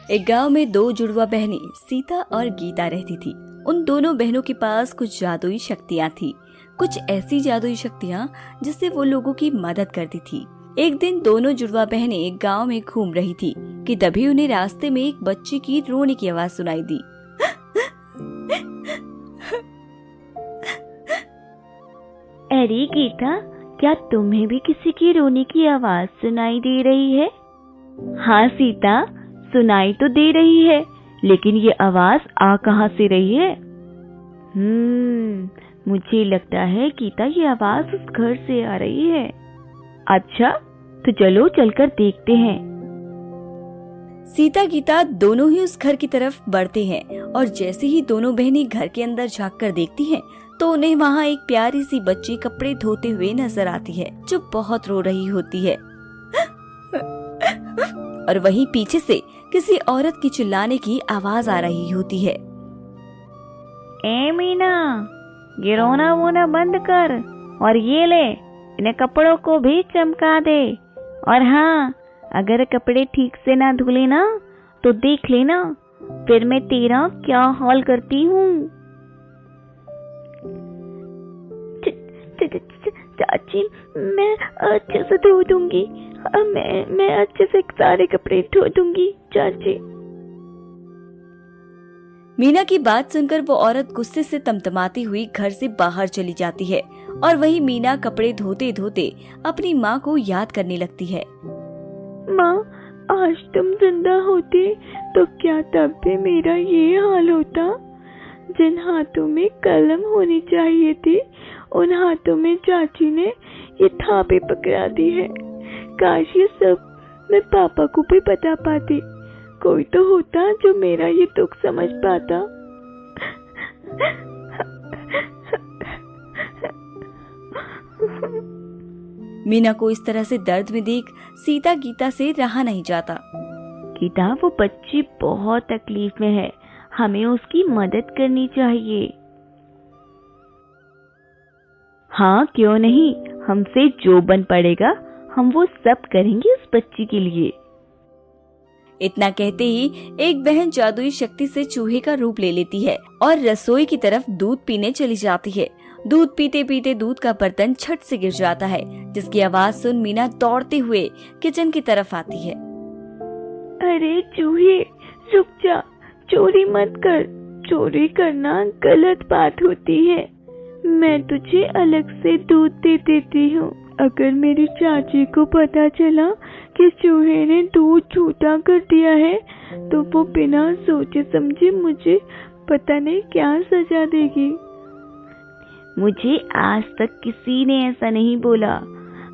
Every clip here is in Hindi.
एक गांव में दो जुड़वा बहनें सीता और गीता रहती थी। उन दोनों बहनों के पास कुछ जादुई शक्तियां थी, कुछ ऐसी जादुई शक्तियां जिससे वो लोगों की मदद करती थी। एक दिन दोनों जुड़वा बहनें एक गांव में घूम रही थी कि तभी उन्हें रास्ते में एक बच्चे की रोने की आवाज सुनाई दी। अरे गीता, क्या तुम्हें भी किसी की रोने की आवाज सुनाई दे रही है? हाँ सीता, सुनाई तो दे रही है, लेकिन ये आवाज आ कहाँ से रही है? मुझे लगता है गीता, ये आवाज उस घर से आ रही है। अच्छा, तो चलो चलकर देखते हैं। सीता गीता दोनों ही उस घर की तरफ बढ़ते हैं और जैसे ही दोनों बहनें घर के अंदर झांककर देखती हैं, तो उन्हें वहाँ एक प्यारी सी बच्ची कपड़े धोते हुए नजर आती है, जो बहुत रो रही होती है। और वहीं पीछे से किसी औरत की चिल्लाने की आवाज आ रही होती है। ए मीना, ये रोना वोना बंद कर और ये ले, इन्हें कपड़ों को भी चमका दे। और हाँ, अगर कपड़े ठीक से ना धुले ना तो देख लेना, फिर मैं तेरा क्या हाल करती हूँ। चाची, मैं अच्छे से धो दूंगी। मैं अच्छे से सारे कपड़े धो दूंगी चाची। मीना की बात सुनकर वो औरत गुस्से से तमतमाती हुई घर से बाहर चली जाती है और वहीं मीना कपड़े धोते धोते अपनी माँ को याद करने लगती है। माँ, आज तुम जिंदा होती तो क्या तब भी मेरा ये हाल होता? जिन हाथों में कलम होनी चाहिए थी, उन हाथों में चाची ने ये थापे पकड़ा दी है। काश ये सब मैं पापा को भी बता पाती। कोई तो होता जो मेरा ये दुख समझ पाता। मीना को इस तरह से दर्द में देख सीता गीता से रहा नहीं जाता। गीता, वो बच्ची बहुत तकलीफ में है, हमें उसकी मदद करनी चाहिए। हाँ, क्यों नहीं, हमसे जो बन पड़ेगा हम वो सब करेंगे उस बच्ची के लिए। इतना कहते ही एक बहन जादुई शक्ति से चूहे का रूप ले लेती है और रसोई की तरफ दूध पीने चली जाती है। दूध पीते पीते दूध का बर्तन छट से गिर जाता है, जिसकी आवाज सुन मीना दौड़ते हुए किचन की तरफ आती है। अरे चूहे, रुक जा, चोरी मत कर। चोरी करना गलत बात होती है। मैं तुझे अलग से दूध दे देती हूँ। अगर मेरी चाची को पता चला कि चूहे ने दूध झूठा कर दिया है, तो वो बिना सोचे समझे मुझे पता नहीं क्या सजा देगी। मुझे आज तक किसी ने ऐसा नहीं बोला।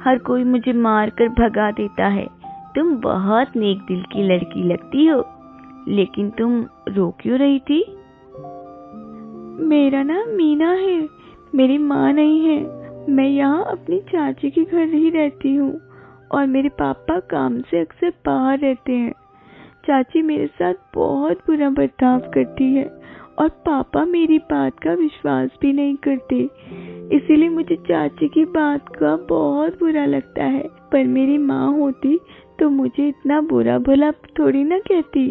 हर कोई मुझे मारकर भगा देता है। तुम बहुत नेक दिल की लड़की लगती हो, लेकिन तुम रो क्यों रही थी? मेरा नाम मीना है, मेरी माँ नहीं है। मैं यहाँ अपनी चाची के घर ही रहती हूँ और मेरे पापा काम से अक्सर बाहर रहते हैं। चाची मेरे साथ बहुत बुरा बर्ताव करती है और पापा मेरी बात का विश्वास भी नहीं करते। इसीलिए मुझे चाची की बात का बहुत बुरा लगता है। पर मेरी माँ होती तो मुझे इतना बुरा भला थोड़ी ना कहती।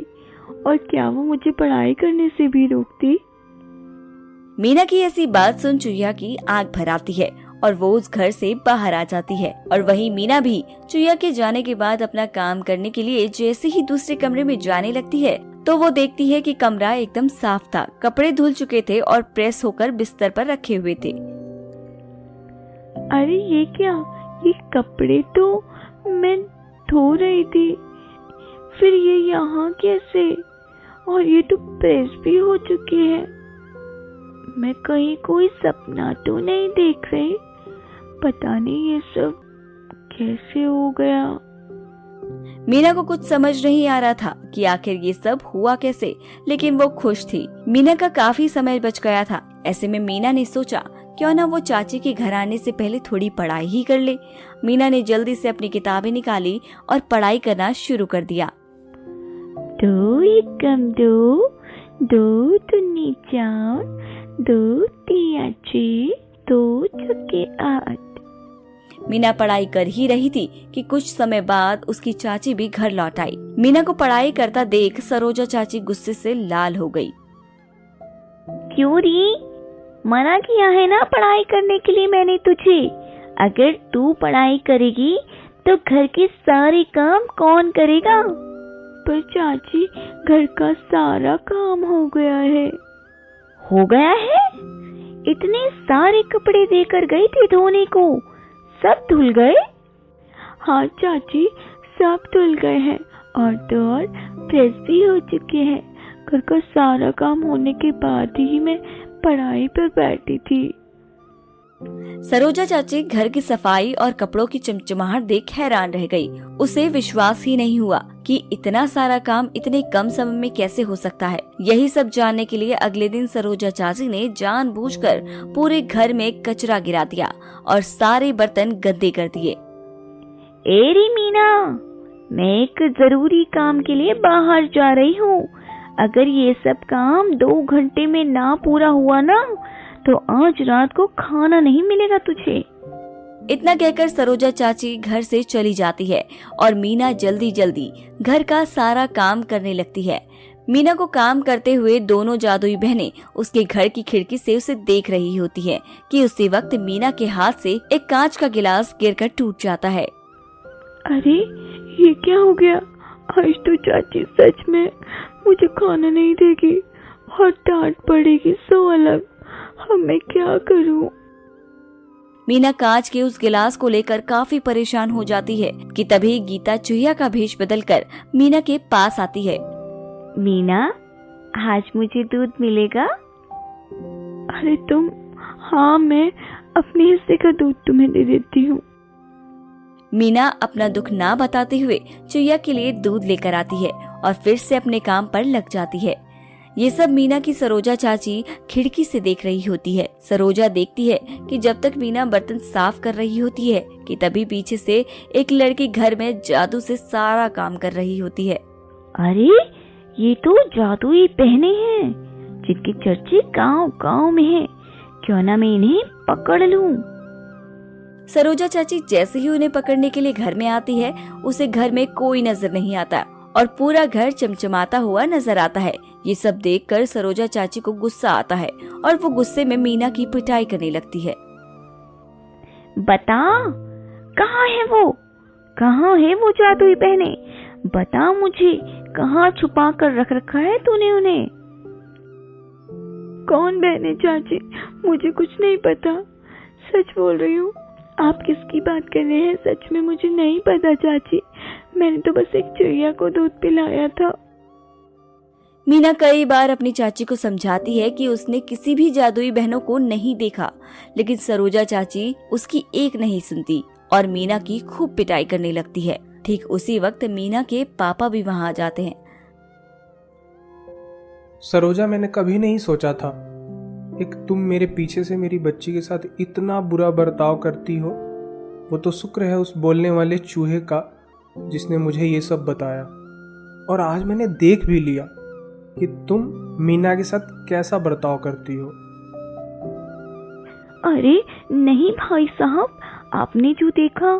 और क्या वो मुझे पढ़ाई करने से भी रोकती? मीना की ऐसी बात सुन चुहिया की आंख भर आती है और वो उस घर से बाहर आ जाती है। और वहीं मीना भी चुहिया के जाने के बाद अपना काम करने के लिए जैसे ही दूसरे कमरे में जाने लगती है, तो वो देखती है कि कमरा एकदम साफ था, कपड़े धुल चुके थे और प्रेस होकर बिस्तर पर रखे हुए थे। अरे ये क्या, ये कपड़े तो मैं धो रही थी, फिर ये यहाँ कैसे? और ये तो प्रेस भी हो चुके हैं। मैं कहीं कोई सपना तो नहीं देख रही? पता नहीं ये सब कैसे हो गया। मीना को कुछ समझ नहीं आ रहा था कि आखिर ये सब हुआ कैसे, लेकिन वो खुश थी। मीना का काफी समय बच गया था। ऐसे में मीना ने सोचा क्यों ना वो चाची के घर आने से पहले थोड़ी पढ़ाई ही कर ले। मीना ने जल्दी से अपनी किताबें निकाली और पढ़ाई करना शुरू कर दिया। 2 एकम 2, 2 दूनी 4, 2 तिया 6, 2 चौके 8। मीना पढ़ाई कर ही रही थी कि कुछ समय बाद उसकी चाची भी घर लौट आई। मीना को पढ़ाई करता देख सरोजा चाची गुस्से से लाल हो गई। क्यों री, मना किया है ना पढ़ाई करने के लिए मैंने तुझे। अगर तू पढ़ाई करेगी तो घर के सारे काम कौन करेगा? पर चाची, घर का सारा काम हो गया है। हो गया है? इतने सारे कपड़े देकर गई थी धोने को, सब धुल गए? हाँ चाची, सब धुल गए हैं और तो और प्रेस भी हो चुके हैं। घर का सारा काम होने के बाद ही मैं पढ़ाई पर बैठी थी। सरोजा चाची घर की सफाई और कपड़ों की चमचमाहट देख हैरान रह गई। उसे विश्वास ही नहीं हुआ कि इतना सारा काम इतने कम समय में कैसे हो सकता है। यही सब जानने के लिए अगले दिन सरोजा चाची ने जानबूझकर पूरे घर में कचरा गिरा दिया और सारे बर्तन गंदे कर दिए। एरी मीना, मैं एक जरूरी काम के लिए बाहर जा रही हूँ। अगर ये सब काम 2 घंटे में ना पूरा हुआ ना तो आज रात को खाना नहीं मिलेगा तुझे। इतना कहकर सरोजा चाची घर से चली जाती है और मीना जल्दी जल्दी घर का सारा काम करने लगती है। मीना को काम करते हुए दोनों जादुई बहनें उसके घर की खिड़की से उसे देख रही होती है कि उसी वक्त मीना के हाथ से एक कांच का गिलास गिरकर टूट जाता है। अरे ये क्या हो गया? आज तो चाची सच में मुझे खाना नहीं देगी और डांट पड़ेगी सो अलग। अब मैं क्या करूं? मीना कांच के उस गिलास को लेकर काफी परेशान हो जाती है कि तभी गीता चूहिया का भेष बदलकर मीना के पास आती है। मीना, आज मुझे दूध मिलेगा? अरे तुम, हाँ मैं अपने हिस्से का दूध तुम्हें दे देती हूँ। मीना अपना दुख ना बताते हुए चूहिया के लिए दूध लेकर आती है और फिर से अपने काम पर लग जाती है। ये सब मीना की सरोजा चाची खिड़की से देख रही होती है। सरोजा देखती है कि जब तक मीना बर्तन साफ कर रही होती है कि तभी पीछे से एक लड़की घर में जादू से सारा काम कर रही होती है। अरे ये तो जादुई बहनें हैं जिनके चर्चे गांव-गांव में हैं। क्यों ना मैं इन्हें पकड़ लूं। सरोजा चाची जैसे ही उन्हें पकड़ने के लिए घर में आती है, उसे घर में कोई नजर नहीं आता और पूरा घर चमचमाता हुआ नजर आता है। ये सब देखकर सरोजा चाची को गुस्सा आता है और वो गुस्से में मीना की पिटाई करने लगती है। बता, कहाँ है वो? कहाँ है वो जादुई बहनें? बता मुझे, कहाँ छुपा कर रख रखा है तूने उन्हें? कौन बहनें चाची? मुझे कुछ नहीं पता, सच बोल रही हूँ। आप किसकी बात कर रहे हैं? सच में मुझे नहीं पता चाची। मैंने तो बस एक चूहिया को दूध पिलाया था। मीना कई बार अपनी चाची को समझाती है कि उसने किसी भी जादुई बहनों को नहीं देखा, लेकिन सरोजा चाची उसकी एक नहीं सुनती और मीना की खूब पिटाई करने लगती है। ठीक उसी वक्त मीना के पापा भी वहाँ आ जाते हैं। सरोजा, मैंने कभी नहीं सोचा था एक तुम मेरे पीछे से मेरी बच्ची के साथ इतना बुरा बर्ताव करती हो। वो तो शुक्र है उस बोलने वाले चूहे का जिसने मुझे ये सब बताया, और आज मैंने देख भी लिया कि तुम मीना के साथ कैसा बर्ताव करती हो। अरे नहीं भाई साहब, आपने जो देखा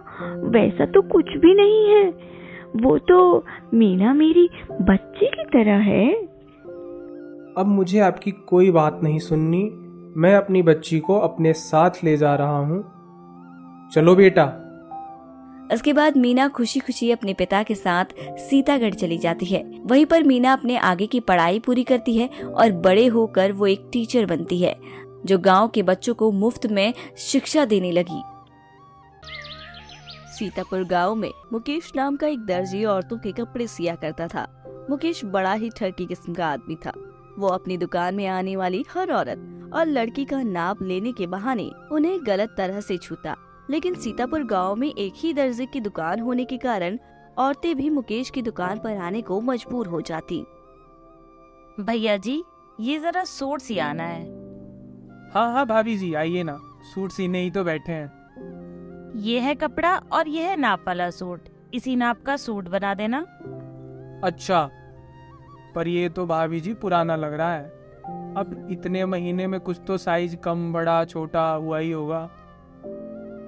वैसा तो कुछ भी नहीं है। वो तो मीना मेरी बच्ची की तरह है। अब मुझे आपकी कोई बात नहीं सुननी। मैं अपनी बच्ची को अपने साथ ले जा रहा हूँ। चलो बेटा। इसके बाद मीना खुशी खुशी अपने पिता के साथ सीतागढ़ चली जाती है। वहीं पर मीना अपने आगे की पढ़ाई पूरी करती है और बड़े होकर वो एक टीचर बनती है जो गांव के बच्चों को मुफ्त में शिक्षा देने लगी। सीतापुर गांव में मुकेश नाम का एक दर्जी औरतों के कपड़े सिया करता था। मुकेश बड़ा ही ठरकी किस्म का आदमी था। वो अपनी दुकान में आने वाली हर औरत और लड़की का नाप लेने के बहाने उन्हें गलत तरह से छूता। लेकिन सीतापुर गांव में एक ही दर्जी की दुकान होने के कारण औरतें भी मुकेश की दुकान पर आने को मजबूर हो जाती। भैया जी, ये जरा सूट सियाना है। हाँ हाँ भाभी जी, आइए ना, सूट सीने ही तो बैठे हैं। ये है कपड़ा और ये है नाप वाला सूट। इसी नाप का सूट बना देना। अच्छा, पर ये तो भाभी जी पुराना लग रहा है। अब इतने महीने में कुछ तो साइज कम बड़ा छोटा हुआ ही होगा।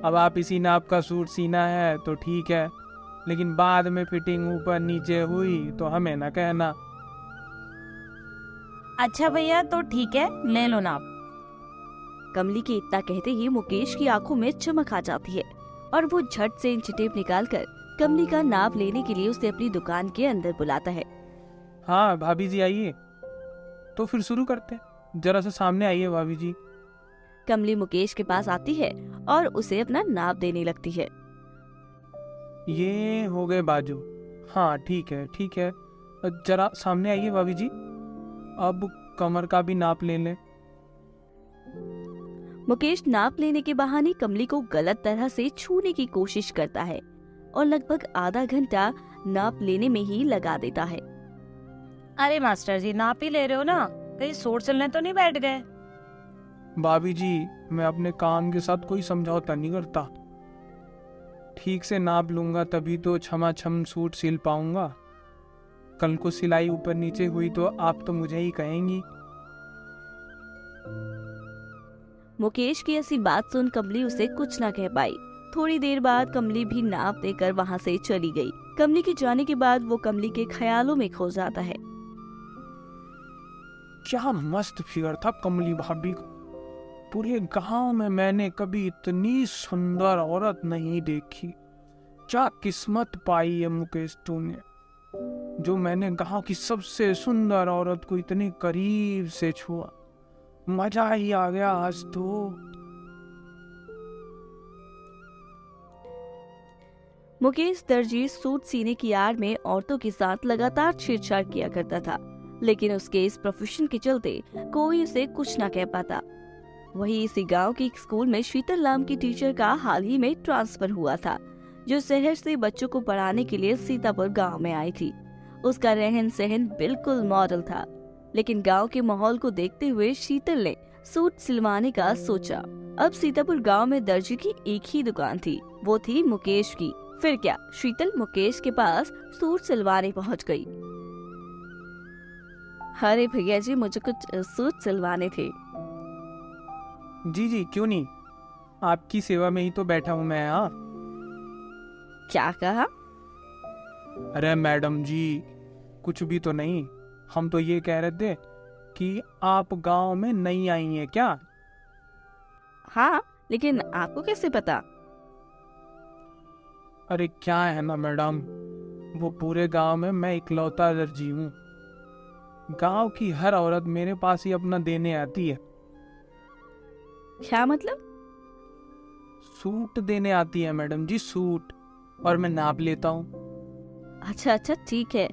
अब आप इसी नाप का सूट सीना है तो ठीक है, लेकिन बाद में फिटिंग ऊपर नीचे हुई तो हमें ना कहना। अच्छा भैया तो ठीक है, ले लो नाप। कमली के इतना कहते ही मुकेश की आंखों में चमक आ जाती है और वो झट से इंच टेप निकालकर कमली का नाप लेने के लिए उसे अपनी दुकान के अंदर बुलाता है। हाँ भाभी जी आइए, तो फिर शुरू करते हैं। जरा सा सामने आइए भाभी जी। कमली मुकेश के पास आती है और उसे अपना नाप देने लगती है। ये हो गए बाजू। हाँ ठीक है ठीक है, जरा सामने आइए भाभी जी। अब कमर का भी नाप ले लें। मुकेश नाप लेने के बहाने कमली को गलत तरह से छूने की कोशिश करता है और लगभग आधा घंटा नाप लेने में ही लगा देता है। अरे मास्टर जी, नाप ही ले रहे हो ना, कहीं सूट सिलने तो नहीं बैठ गए? भाभी जी, मैं अपने काम के साथ कोई समझौता नहीं करता। ठीक से नाप लूंगा तभी तो छमाछम सूट सिल पाऊंगा। कल को सिलाई ऊपर नीचे हुई तो आप तो मुझे ही कहेंगी। मुकेश की ऐसी बात सुन कमली उसे कुछ ना कह पाई। थोड़ी देर बाद कमली भी नाप देकर वहाँ से चली गई। कमली के जाने के बाद वो कमली के ख्यालों में खो जाता है। क्या मस्त फिगर था कमली भाभी को। पूरे गांव में मैंने कभी इतनी सुंदर औरत नहीं देखी। क्या किस्मत पाई है मुकेश तूने, जो मैंने गांव की सबसे सुंदर औरत को इतने करीब से छुआ। मजा ही आ गया आज तो। मुकेश दर्जी सूट सीने की आड़ में औरतों के साथ लगातार छेड़छाड़ किया करता था, लेकिन उसके इस प्रोफेशन के चलते कोई उसे कुछ ना कह पाता। वही इसी गांव के एक स्कूल में शीतल नाम की टीचर का हाल ही में ट्रांसफर हुआ था, जो शहर से बच्चों को पढ़ाने के लिए सीतापुर गांव में आई थी। उसका रहन सहन बिल्कुल मॉडल था, लेकिन गांव के माहौल को देखते हुए शीतल ने सूट सिलवाने का सोचा। अब सीतापुर गांव में दर्जी की एक ही दुकान थी, वो थी मुकेश की। फिर क्या, शीतल मुकेश के पास सूट सिलवाने पहुंच गई। अरे भैया जी, मुझे कुछ सूट सिलवाने थे। जी जी क्यों नहीं, आपकी सेवा में ही तो बैठा हूँ मैं। हाँ क्या कहा? अरे मैडम जी, कुछ भी तो नहीं। हम तो ये कह रहे थे कि आप गांव में नई आई हैं क्या? हाँ, लेकिन आपको कैसे पता? अरे क्या है ना मैडम, वो पूरे गांव में मैं इकलौता दर्जी हूँ। गांव की हर औरत मेरे पास ही अपना देने आती है। क्या मतलब? सूट देने आती है मैडम जी, सूट, और मैं नाप लेता हूँ। अच्छा अच्छा ठीक है,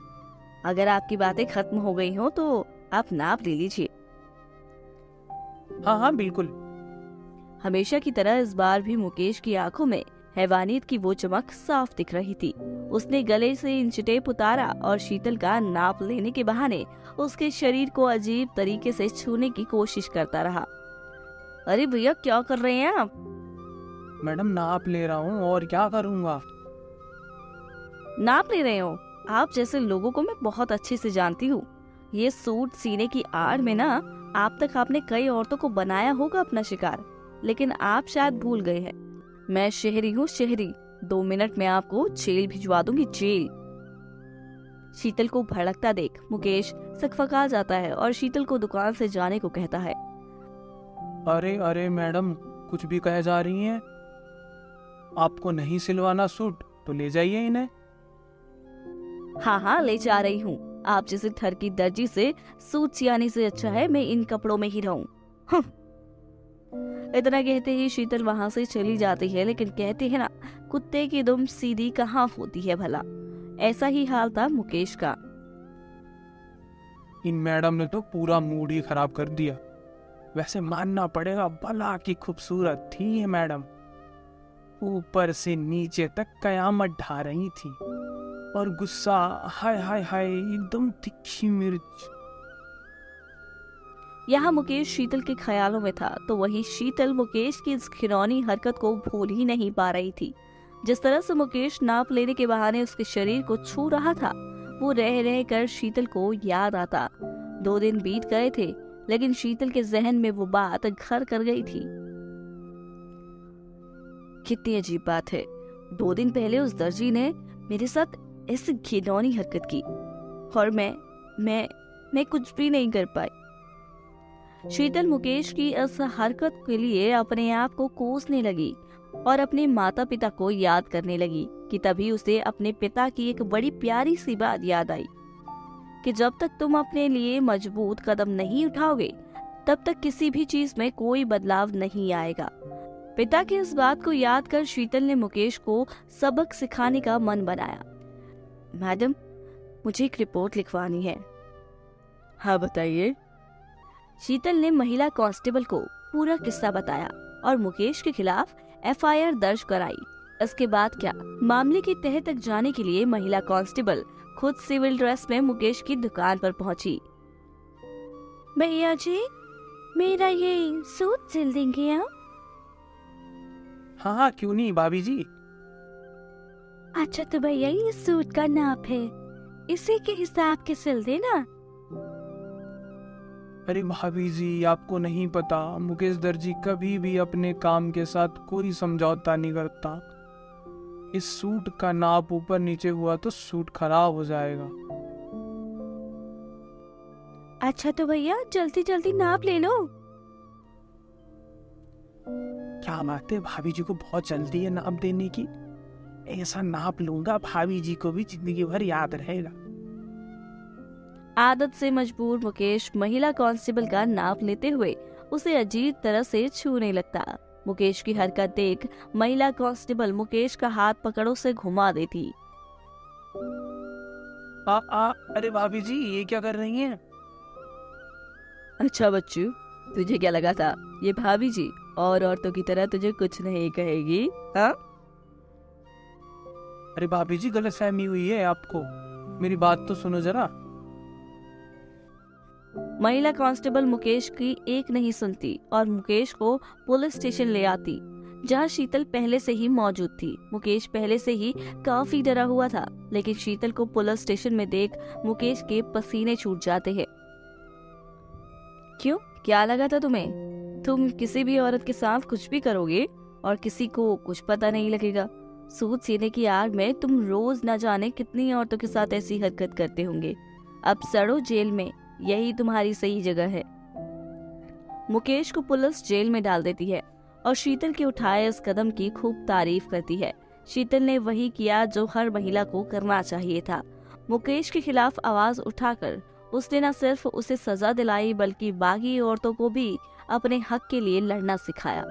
अगर आपकी बातें खत्म हो गई हो तो आप नाप ले लीजिए। हाँ हाँ बिल्कुल। हमेशा की तरह इस बार भी मुकेश की आंखों में हैवानियत की वो चमक साफ दिख रही थी। उसने गले से इंच टेप उतारा और शीतल का नाप लेने के बहाने उसके शरीर को अजीब तरीके से छूने की कोशिश करता रहा। अरे भैया, क्या कर रहे हैं आप? मैडम नाप ले रहा हूँ, और क्या करूँगा। नाप ले रहे हो? आप जैसे लोगों को मैं बहुत अच्छे से जानती हूँ। ये सूट सीने की आड़ में ना, आप तक आपने कई औरतों को बनाया होगा अपना शिकार, लेकिन आप शायद भूल गए हैं, मैं शहरी हूँ, शहरी। 2 मिनट में आपको जेल भिजवा दूंगी, जेल। शीतल को भड़कता देख मुकेश सकफका जाता है और शीतल को दुकान से जाने को कहता है। अरे अरे मैडम, कुछ भी कहे जा रही हैं। आपको नहीं सिलवाना सूट तो ले जाइए इन्हें। हाँ हाँ, ले जा रही हूँ। आप जैसे ठर की दर्जी से सूट सियाने से अच्छा है मैं इन कपड़ों में ही रहूं। इतना कहते ही शीतल वहाँ से चली जाती है, लेकिन कहते हैं ना, कुत्ते की दुम सीधी कहाँ होती है भला। ऐसा ही हाल था मुकेश का। इन मैडम ने तो पूरा मूड ही खराब कर दिया। वैसे मानना पड़ेगा, भला की खूबसूरत थी ये मैडम। ऊपर से नीचे तक कयामत ढा रही थी, और गुस्सा, हाय हाय हाय, एकदम तीखी मिर्च। यहाँ मुकेश शीतल के ख्यालों में था, तो वहीं शीतल मुकेश की इस खिलौनी हरकत को भूल ही नहीं पा रही थी। जिस तरह से मुकेश नाप लेने के बहाने उसके शरीर को छू रहा था, वो रह रह कर शीतल को याद आता। 2 दिन बीत गए थे, लेकिन शीतल के जहन में वो बात घर कर गई थी। कितनी अजीब बात है, 2 दिन पहले उस दर्जी ने मेरे साथ ऐसी घिनौनी हरकत की और मैं कुछ भी नहीं कर पाई। शीतल मुकेश की इस हरकत के लिए अपने आप को कोसने लगी और अपने माता पिता को याद करने लगी कि तभी उसे अपने पिता की एक बड़ी प्यारी सी बात याद आई कि जब तक तुम अपने लिए मजबूत कदम नहीं उठाओगे तब तक किसी भी चीज में कोई बदलाव नहीं आएगा। पिता की इस बात को याद कर शीतल ने मुकेश को सबक सिखाने का मन बनाया। मैडम, मुझे एक रिपोर्ट लिखवानी है। हाँ बताइए। शीतल ने महिला कांस्टेबल को पूरा किस्सा बताया और मुकेश के खिलाफ एफआईआर दर्ज कराई। इसके बाद क्या, मामले की तह तक जाने के लिए महिला कांस्टेबल खुद सिविल ड्रेस में मुकेश की दुकान पर पहुंची। भैया जी, मेरा ये सूट सिल देंगे आप? हाँ क्यों नहीं भाभी जी। अच्छा तो भैया ये सूट का नाप है, इसी के हिसाब के सिल देना। अरे भाभी जी, आपको नहीं पता, मुकेश दर्जी कभी भी अपने काम के साथ कोई समझौता नहीं करता। इस सूट का नाप ऊपर नीचे हुआ तो सूट खराब हो जाएगा। अच्छा तो भैया जल्दी जल्दी नाप ले लो। क्या बात है, भाभी जी को बहुत जल्दी है नाप देने की। ऐसा नाप लूंगा भाभी जी को भी जिंदगी भर याद रहेगा। आदत से मजबूर मुकेश महिला कांस्टेबल का नाप लेते हुए उसे अजीब तरह से छूने लगता। मुकेश की हरकत देख महिला कांस्टेबल मुकेश का हाथ पकड़ो से घुमा देती। अरे भाभी जी, ये क्या कर रही हैं? अच्छा बच्चू, तुझे क्या लगा था ये भाभी जी और औरतों की तरह तुझे कुछ नहीं कहेगी? हाँ? अरे भाभी जी, गलतफहमी हुई है आपको, मेरी बात तो सुनो जरा। महिला कांस्टेबल मुकेश की एक नहीं सुनती और मुकेश को पुलिस स्टेशन ले आती, जहां शीतल पहले से ही मौजूद थी। मुकेश पहले से ही काफी डरा हुआ था, लेकिन शीतल को पुलिस स्टेशन में देख मुकेश के पसीने छूट जाते हैं। क्यों, क्या लगा था तुम्हें? तुम किसी भी औरत के साथ कुछ भी करोगे और किसी को कुछ पता नहीं लगेगा। सूट सीने की आड़ में तुम रोज न जाने कितनी औरतों के साथ ऐसी हरकत करते होंगे। अब सड़ो जेल में, यही तुम्हारी सही जगह है। मुकेश को पुलिस जेल में डाल देती है और शीतल के उठाए इस कदम की खूब तारीफ करती है। शीतल ने वही किया जो हर महिला को करना चाहिए था। मुकेश के खिलाफ आवाज उठाकर उसने न सिर्फ उसे सजा दिलाई बल्कि बाकी औरतों को भी अपने हक के लिए लड़ना सिखाया।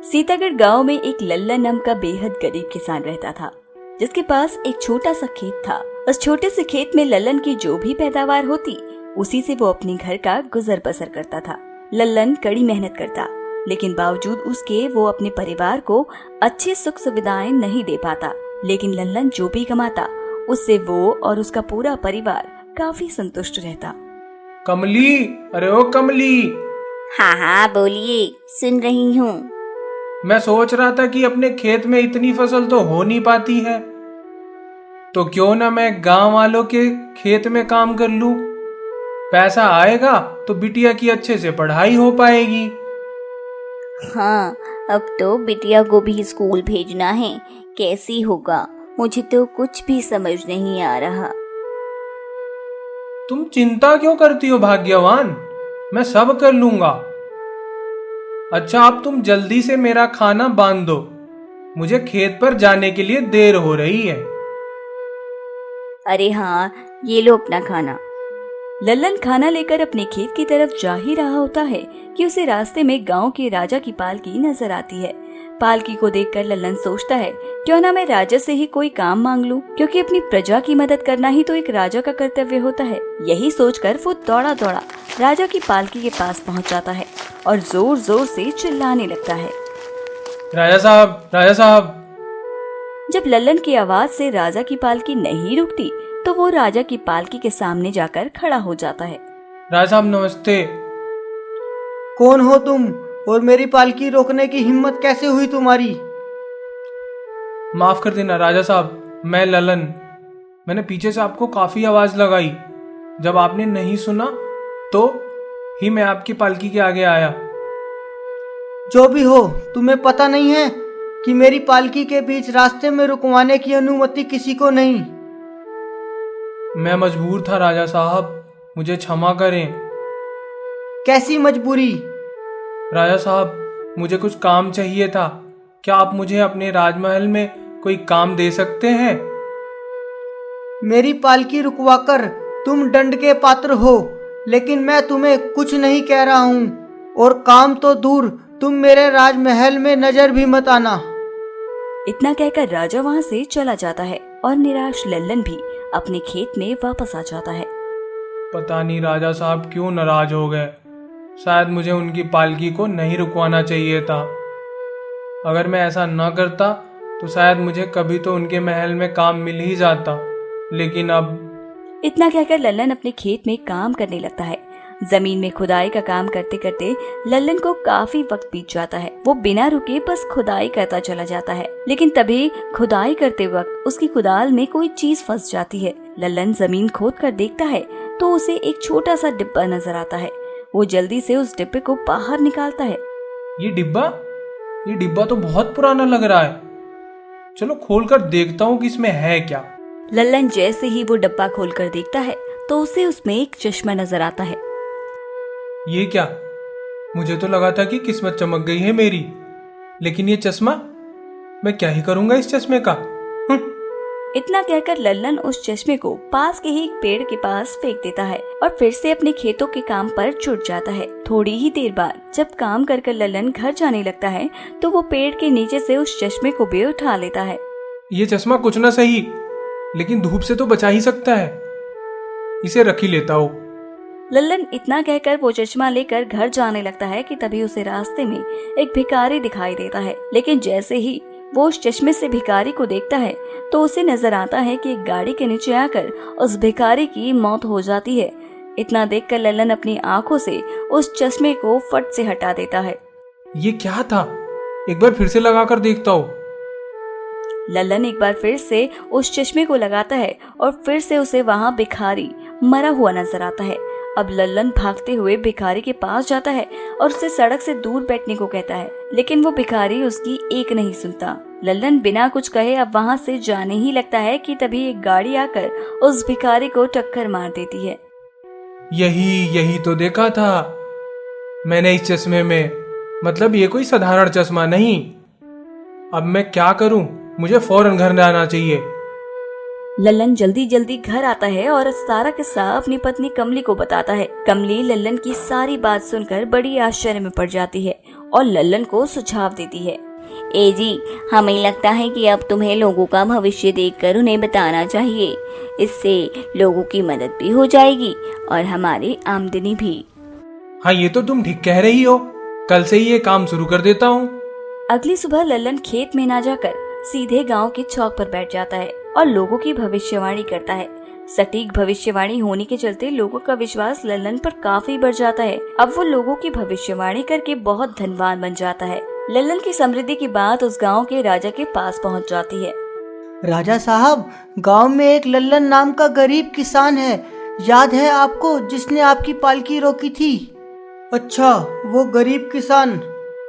सीतागढ़ गांव में एक लल्लन नाम का बेहद गरीब किसान रहता था, जिसके पास एक छोटा सा खेत था। उस छोटे से खेत में लल्लन की जो भी पैदावार होती, उसी से वो अपने घर का गुजर बसर करता था। लल्लन कड़ी मेहनत करता, लेकिन बावजूद उसके वो अपने परिवार को अच्छी सुख सुविधाएं नहीं दे पाता। लेकिन लल्लन जो भी कमाता, उससे वो और उसका पूरा परिवार काफी संतुष्ट रहता। कमली, अरे ओ कमली। हाँ हाँ बोलिए, सुन रही हूँ। मैं सोच रहा था कि अपने खेत में इतनी फसल तो हो नहीं पाती है, तो क्यों ना मैं गांव वालों के खेत में काम कर लूं। पैसा आएगा तो बिटिया की अच्छे से पढ़ाई हो पाएगी। हाँ, अब तो बिटिया को भी स्कूल भेजना है, कैसी होगा? मुझे तो कुछ भी समझ नहीं आ रहा। तुम चिंता क्यों करती हो भाग्यवान, मैं सब कर लूंगा। अच्छा, अब तुम जल्दी से मेरा खाना बांध दो, मुझे खेत पर जाने के लिए देर हो रही है। अरे हाँ, ये लो अपना खाना। लल्लन खाना लेकर अपने खेत की तरफ जा ही रहा होता है कि उसे रास्ते में गांव के राजा की पालकी नजर आती है। पालकी को देखकर लल्लन सोचता है, क्यों ना मैं राजा से ही कोई काम मांग लूं, क्योंकि अपनी प्रजा की मदद करना ही तो एक राजा का कर्तव्य होता है। यही सोचकर वो दौड़ा दौड़ा राजा की पालकी के पास पहुंच जाता है और जोर जोर से चिल्लाने लगता है, राजा साहब, राजा साहब। जब लल्लन की आवाज से राजा की पालकी नहीं रुकती, तो वो राजा की पालकी के सामने जाकर खड़ा हो जाता है। राजा साहब नमस्ते। कौन हो तुम और मेरी पालकी रोकने की हिम्मत कैसे हुई तुम्हारी? माफ कर देना राजा साहब, मैं ललन। मैंने पीछे से आपको काफी आवाज लगाई, जब आपने नहीं सुना तो मैं आपकी पालकी के आगे आया। जो भी हो, तुम्हें पता नहीं है कि मेरी पालकी के बीच रास्ते में रुकवाने की अनुमति किसी को नहीं। मैं मजबूर था राजा साहब, मुझे क्षमा करें। कैसी मजबूरी? राजा साहब, मुझे कुछ काम चाहिए था। क्या आप मुझे अपने राजमहल में कोई काम दे सकते हैं? मेरी पालकी रुकवाकर तुम दंड के पात्र हो, लेकिन मैं तुम्हें कुछ नहीं कह रहा हूँ, और काम तो दूर, तुम मेरे राजमहल में नजर भी मत आना। इतना कहकर राजा वहाँ से चला जाता है और निराश लल्लन भी अपने खेत में वापस आ जाता है। पता नहीं राजा साहब क्यों नाराज हो गए। शायद मुझे उनकी पालकी को नहीं रुकवाना चाहिए था। अगर मैं ऐसा न करता तो शायद मुझे कभी तो उनके महल में काम मिल ही जाता, लेकिन अब। इतना कहकर लल्लन अपने खेत में काम करने लगता है। जमीन में खुदाई का काम करते करते लल्लन को काफी वक्त बीत जाता है। वो बिना रुके बस खुदाई करता चला जाता है, लेकिन तभी खुदाई करते वक्त उसकी कुदाल में कोई चीज फंस जाती है। लल्लन जमीन खोद कर देखता है तो उसे एक छोटा सा डिब्बा नजर आता है। वो जल्दी से उस डिब्बे को बाहर निकालता है। ये डिब्बा तो बहुत पुराना लग रहा है। चलो खोलकर देखता हूँ कि इसमें है क्या। लल्लन जैसे ही वो डब्बा खोलकर देखता है तो उसे उसमें एक चश्मा नजर आता है। ये क्या? मुझे तो लगा था कि किस्मत चमक गई है मेरी, लेकिन ये चश्मा, मैं क्या ही करूंगा इस चश्मे का। इतना कहकर लल्लन उस चश्मे को पास के ही एक पेड़ के पास फेंक देता है और फिर से अपने खेतों के काम पर जुट जाता है। थोड़ी ही देर बाद जब काम कर लल्लन घर जाने लगता है तो वो पेड़ के नीचे से उस चश्मे को भी उठा लेता है। ये चश्मा कुछ ना सही, लेकिन धूप से तो बचा ही सकता है। इसे रख ही लेता हूँ। लल्लन इतना कहकर वो चश्मा लेकर घर जाने लगता है कि तभी उसे रास्ते में एक भिखारी दिखाई देता है। लेकिन जैसे ही वो उस चश्मे से भिखारी को देखता है तो उसे नजर आता है कि एक गाड़ी के नीचे आकर उस भिखारी की मौत हो जाती है। इतना देखकर लल्लन अपनी आंखों से उस चश्मे को फट से हटा देता है। ये क्या था? एक बार फिर से लगाकर देखता हूँ। लल्लन एक बार फिर से उस चश्मे को लगाता है और फिर से उसे वहाँ भिखारी मरा हुआ नजर आता है। अब लल्लन भागते हुए भिखारी के पास जाता है और उसे सड़क से दूर बैठने को कहता है, लेकिन वो भिखारी उसकी एक नहीं सुनता। लल्लन बिना कुछ कहे अब वहाँ से जाने ही लगता है कि तभी एक गाड़ी आकर उस भिखारी को टक्कर मार देती है। यही तो देखा था मैंने इस चश्मे में। मतलब ये कोई साधारण चश्मा नहीं। अब मैं क्या करूं? मुझे फौरन घर जाना चाहिए। लल्लन जल्दी जल्दी घर आता है और सारा किस्सा अपनी पत्नी कमली को बताता है। कमली लल्लन की सारी बात सुनकर बड़ी आश्चर्य में पड़ जाती है और लल्लन को सुझाव देती है। ए जी, हमें लगता है कि अब तुम्हें लोगों का भविष्य देखकर उन्हें बताना चाहिए। इससे लोगों की मदद भी हो जाएगी और हमारी आमदनी भी। हाँ, ये तो तुम ठीक कह रही हो। कल से ही ये काम शुरू कर देता हूँ। अगली सुबह लल्लन खेत में ना जाकर सीधे गांव के चौक पर बैठ जाता है और लोगों की भविष्यवाणी करता है। सटीक भविष्यवाणी होने के चलते लोगों का विश्वास लल्लन पर काफी बढ़ जाता है। अब वो लोगों की भविष्यवाणी करके बहुत धनवान बन जाता है। लल्लन की समृद्धि की बात उस गांव के राजा के पास पहुंच जाती है। राजा साहब, गांव में एक लल्लन नाम का गरीब किसान है। याद है आपको, जिसने आपकी पालकी रोकी थी? अच्छा, वो गरीब किसान।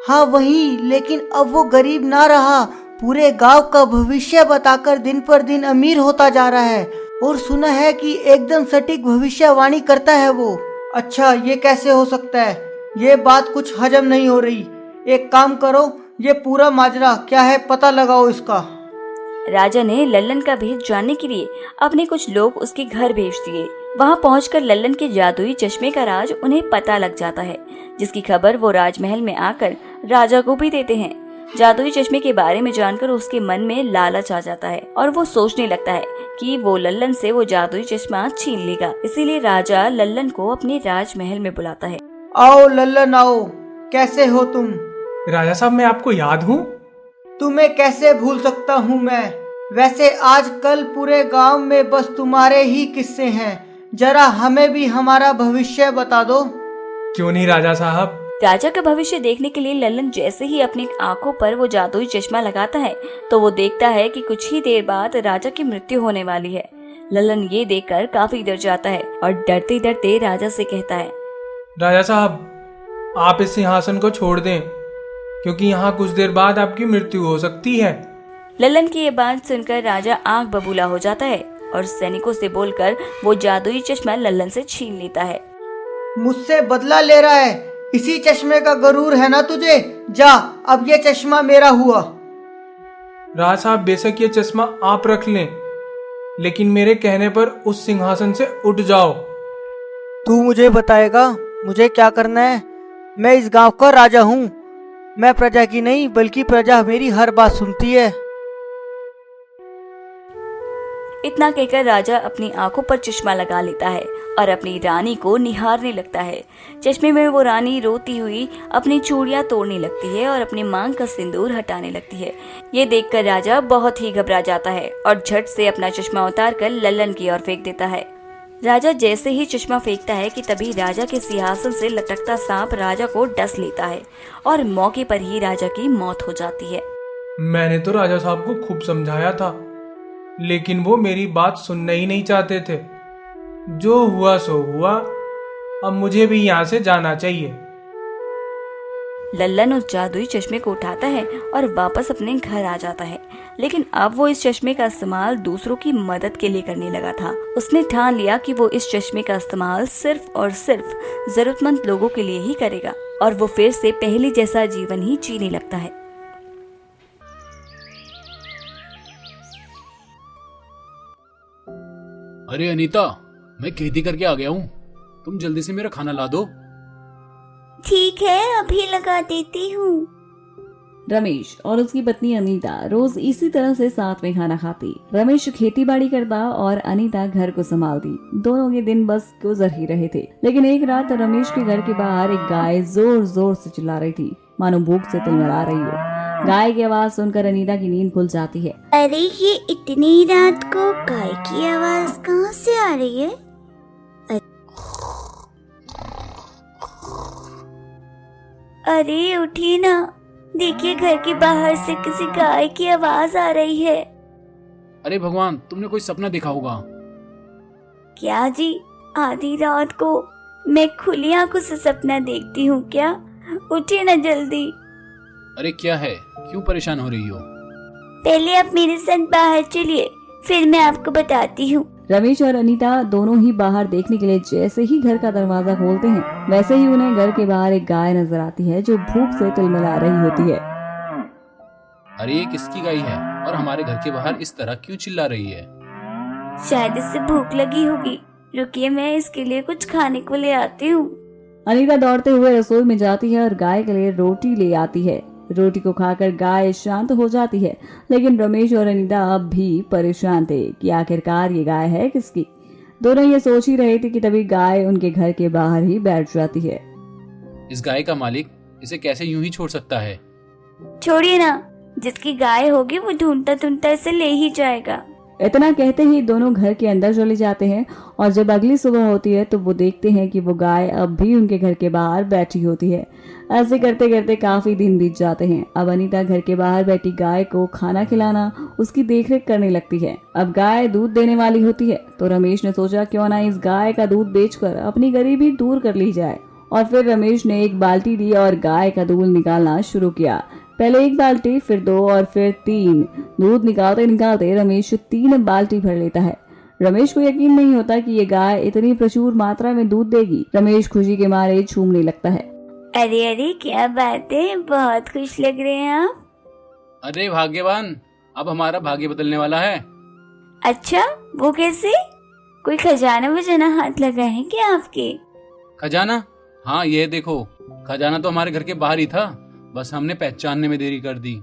हाँ वही, लेकिन अब वो गरीब ना रहा। पूरे गांव का भविष्य बताकर दिन पर दिन अमीर होता जा रहा है, और सुना है कि एकदम सटीक भविष्यवाणी करता है वो। अच्छा, ये कैसे हो सकता है? ये बात कुछ हजम नहीं हो रही। एक काम करो, ये पूरा माजरा क्या है पता लगाओ इसका। राजा ने लल्लन का भेद जानने के लिए अपने कुछ लोग उसके घर भेज दिए। वहां पहुंचकर लल्लन के जादुई चश्मे का राज उन्हें पता लग जाता है, जिसकी खबर वो राजमहल में आकर राजा को भी देते हैं। जादुई चश्मे के बारे में जानकर उसके मन में लालच आ जाता है और वो सोचने लगता है कि वो लल्लन से वो जादुई चश्मा छीन लेगा। इसीलिए राजा लल्लन को अपने राजमहल में बुलाता है। आओ लल्लन आओ, कैसे हो तुम? राजा साहब, मैं आपको याद हूँ। तुम्हें कैसे भूल सकता हूँ मैं? वैसे आजकल पूरे गांव में बस तुम्हारे ही किस्से हैं। जरा हमें भी हमारा भविष्य बता दो। क्यों नहीं राजा साहब। राजा का भविष्य देखने के लिए लल्लन जैसे ही अपनी आंखों पर वो जादुई चश्मा लगाता है तो वो देखता है कि कुछ ही देर बाद राजा की मृत्यु होने वाली है। लल्लन ये देखकर काफी डर जाता है और डरते डरते राजा से कहता है, राजा साहब, आप इस सिंहासन को छोड़ दें। क्योंकि यहाँ कुछ देर बाद आपकी मृत्यु हो सकती है। लल्लन की ये बात सुनकर राजा आग बबूला हो जाता है और सैनिकों से बोलकर वो जादुई चश्मा लल्लन से छीन लेता है। मुझसे बदला ले रहा है, इसी चश्मे का गरूर है ना तुझे? जा, अब ये चश्मा मेरा हुआ। राज साहब, बेशक ये चश्मा आप रख लें, लेकिन मेरे कहने पर उस सिंहासन से उठ जाओ। तू मुझे बताएगा मुझे क्या करना है? मैं इस गांव का राजा हूँ। मैं प्रजा की नहीं बल्कि प्रजा मेरी हर बात सुनती है। इतना कहकर राजा अपनी आंखों पर चश्मा लगा लेता है और अपनी रानी को निहारने लगता है। चश्मे में वो रानी रोती हुई अपनी चूड़ियां तोड़ने लगती है और अपनी मांग का सिंदूर हटाने लगती है। ये देखकर राजा बहुत ही घबरा जाता है और झट से अपना चश्मा उतारकर लल्लन की ओर फेंक देता है। राजा जैसे ही चश्मा फेंकता है कि तभी राजा के सिंहासन से लटकता सांप राजा को डस लेता है और मौके पर ही राजा की मौत हो जाती है। मैंने तो राजा साहब को खूब समझाया था, लेकिन वो मेरी बात सुनना ही नहीं चाहते थे। जो हुआ सो हुआ, अब मुझे भी यहाँ से जाना चाहिए। लल्लन उस जादुई चश्मे को उठाता है और वापस अपने घर आ जाता है, लेकिन अब वो इस चश्मे का इस्तेमाल दूसरों की मदद के लिए करने लगा था। उसने ठान लिया कि वो इस चश्मे का इस्तेमाल सिर्फ और सिर्फ जरूरतमंद लोगों के लिए ही करेगा और वो फिर से पहले जैसा जीवन ही जीने लगता है। अरे अनीता, मैं खेती करके आ गया हूँ, तुम जल्दी से मेरा खाना ला दो। ठीक है, अभी लगा देती हूँ। रमेश और उसकी पत्नी अनीता रोज इसी तरह से साथ में खाना खाती। रमेश खेती बाड़ी करता और अनीता घर को संभालती। दोनों के दिन बस गुजर ही रहे थे, लेकिन एक रात रमेश के घर के बाहर एक गाय जोर जोर से चिल्ला रही थी, मानो भूख से तिलमिला रही हो। गाय की आवाज सुनकर अनीता की नींद खुल जाती है। अरे ये इतनी रात को गाय की आवाज कहाँ से आ रही है? अरे उठी ना, देखिए घर के बाहर से किसी गाय की आवाज आ रही है। अरे भगवान, तुमने कोई सपना देखा होगा। क्या जी, आधी रात को मैं खुली आंखों से सपना देखती हूँ क्या? उठिए ना जल्दी। अरे क्या है, क्यों परेशान हो रही हो? पहले आप मेरे साथ बाहर चलिए, फिर मैं आपको बताती हूँ। रमेश और अनीता दोनों ही बाहर देखने के लिए जैसे ही घर का दरवाजा खोलते हैं, वैसे ही उन्हें घर के बाहर एक गाय नजर आती है जो भूख से तिलमिला रही होती है। अरे ये किसकी गाय है और हमारे घर के बाहर इस तरह क्यों चिल्ला रही है? शायद इससे भूख लगी होगी, रुकिए मैं इसके लिए कुछ खाने को ले आती हूँ। अनीता दौड़ते हुए रसोई में जाती है और गाय के लिए रोटी ले आती है। रोटी को खाकर गाय शांत हो जाती है, लेकिन रमेश और अनीता अब भी परेशान थे कि आखिरकार ये गाय है किसकी। दोनों ये सोच ही रहे थे कि तभी गाय उनके घर के बाहर ही बैठ जाती है। इस गाय का मालिक इसे कैसे यूं ही छोड़ सकता है? छोड़िए ना, जिसकी गाय होगी वो ढूंढता ढूंढता इसे ले ही जाएगा। इतना कहते ही दोनों घर के अंदर चले जाते हैं और जब अगली सुबह होती है तो वो देखते हैं कि वो गाय अब भी उनके घर के बाहर बैठी होती है। ऐसे करते करते काफी दिन बीत जाते हैं। अब अनीता घर के बाहर बैठी गाय को खाना खिलाना, उसकी देखरेख करने लगती है। अब गाय दूध देने वाली होती है तो रमेश ने सोचा क्यों ना इस गाय का दूध बेचकर अपनी गरीबी दूर कर ली जाए। और फिर रमेश ने एक बाल्टी दी और गाय का दूध निकालना शुरू किया। पहले एक बाल्टी, फिर 2 और फिर 3। दूध निकालते निकालते रमेश 3 बाल्टी भर लेता है। रमेश को यकीन नहीं होता कि ये गाय इतनी प्रचुर मात्रा में दूध देगी। रमेश खुशी के मारे झूमने लगता है। अरे अरे क्या बात है, बहुत खुश लग रहे हैं आप। अरे भाग्यवान, अब हमारा भाग्य बदलने वाला है। अच्छा, वो कैसे? कोई खजाना वजाना हाथ लगा है क्या आपके? खजाना? हाँ, ये देखो, खजाना तो हमारे घर के बाहर ही था, बस हमने पहचानने में देरी कर दी।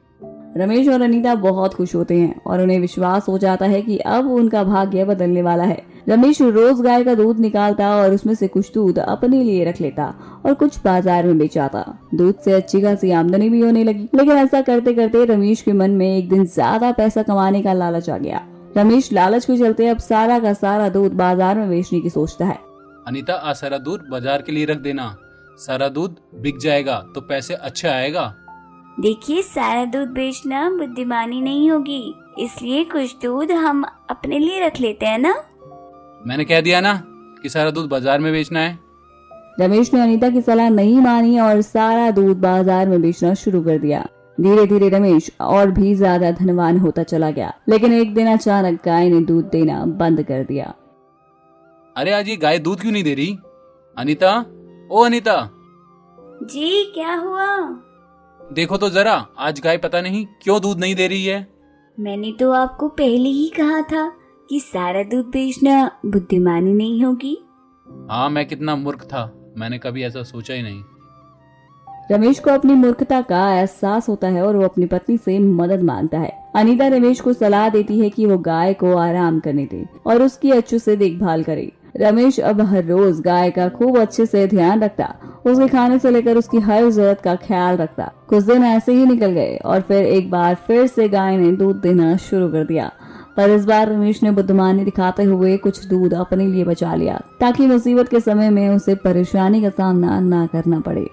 रमेश और अनीता बहुत खुश होते हैं और उन्हें विश्वास हो जाता है कि अब उनका भाग्य बदलने वाला है। रमेश रोज गाय का दूध निकालता और उसमें से कुछ दूध अपने लिए रख लेता और कुछ बाजार में बेच आता। दूध से अच्छी खासी आमदनी भी होने लगी, लेकिन ऐसा करते करते रमेश के मन में एक दिन ज्यादा पैसा कमाने का लालच आ गया। रमेश लालच के चलते अब सारा का सारा दूध बाजार में बेचने की सोचता है। अनीता, आज सारा दूध बाजार के लिए रख देना, सारा दूध बिक जाएगा तो पैसे अच्छे आएगा। देखिए, सारा दूध बेचना बुद्धिमानी नहीं होगी, इसलिए कुछ दूध हम अपने लिए रख लेते हैं ना। मैंने कह दिया ना कि सारा दूध बाजार में बेचना है। रमेश ने अनीता की सलाह नहीं मानी और सारा दूध बाजार में बेचना शुरू कर दिया। धीरे धीरे रमेश और भी ज्यादा धनवान होता चला गया, लेकिन एक दिन अचानक गाय ने दूध देना बंद कर दिया। अरे आज ये गाय दूध क्यों नहीं दे रही? अनीता, ओ अनीता, जी क्या हुआ? देखो तो जरा, आज गाय पता नहीं क्यों दूध नहीं दे रही है। मैंने तो आपको पहले ही कहा था कि सारा दूध बेचना बुद्धिमानी नहीं होगी। हाँ, मैं कितना मूर्ख था, मैंने कभी ऐसा सोचा ही नहीं। रमेश को अपनी मूर्खता का एहसास होता है और वो अपनी पत्नी से मदद मांगता है। अनीता रमेश को सलाह देती है कि वो गाय को आराम करने दे और उसकी अच्छे से देखभाल करे। रमेश अब हर रोज गाय का खूब अच्छे से ध्यान रखता, उसके खाने से लेकर उसकी हर जरूरत का ख्याल रखता। कुछ दिन ऐसे ही निकल गए और फिर एक बार फिर से गाय ने दूध देना शुरू कर दिया, पर इस बार रमेश ने बुद्धिमानी दिखाते हुए कुछ दूध अपने लिए बचा लिया ताकि मुसीबत के समय में उसे परेशानी का सामना ना करना पड़े।